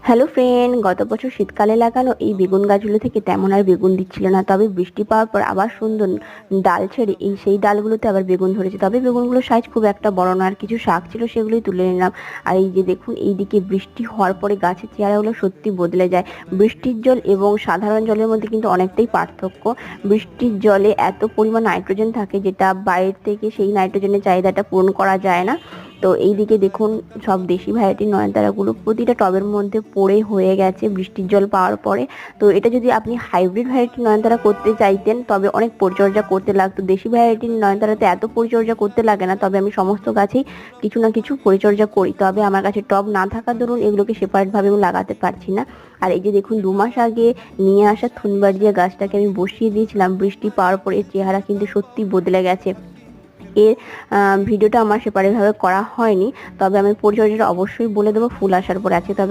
Hello friend, গত বছর শীতকালে লাগানো এই বেগুন গাছগুলো থেকে তেমন আর বেগুন দিচ্ছিল না। তবে বৃষ্টি পাওয়ার পর আবার সুন্দর ডাল ছেড়ে সেই ডালগুলোতে আবার বেগুন ধরেছে। তবে বেগুনগুলোর সাইজ খুব একটা বড় না, আর কিছু শাক ছিল সেগুলোই তুলে নিলাম। আর এই যে দেখুন, এইদিকে বৃষ্টি হওয়ার পরে গাছের চেহারাগুলো সত্যি বদলে যায়। বৃষ্টির জল এবং সাধারণ জলের মধ্যে কিন্তু অনেকটাই পার্থক্য। বৃষ্টির জলে এত পরিমাণ নাইট্রোজেন থাকে, যেটা বাইরে থেকে সেই নাইট্রোজেনের চাহিদাটা পূরণ করা যায় না। তো এইদিকে দেখুন, সব দেশি ভ্যারাইটির নয়নতারাগুলো প্রতিটা টবের মধ্যে পড়ে হয়ে গেছে বৃষ্টির জল পাওয়ার পরে। তো এটা যদি আপনি হাইব্রিড ভ্যারাইটির নয়নতারা করতে চাইতেন তবে অনেক পরিচর্যা করতে লাগতো। দেশি ভ্যারাইটির নয়নতারাতে এত পরিচর্যা করতে লাগে না, তবে আমি সমস্ত গাছেই কিছু না কিছু পরিচর্যা করি। তবে আমার কাছে টব না থাকার দরুন এগুলোকে সেপারেট ভাবে আমি লাগাতে পারছি না। আর এই যে দেখুন, 2 মাস আগে নিয়ে আসা থুনবাড়িয়া গাছটাকে আমি বসিয়ে দিয়েছিলাম। বৃষ্টি পাওয়ার পরে এর চেহারা কিন্তু সত্যি বদলে গেছে। এর ভিডিওটা আমার সেপারেট ভাবে করা হয়নি, তবে আমি পরিচর্যাটা অবশ্যই বলে দেবো ফুল আসার পরে আছে। তবে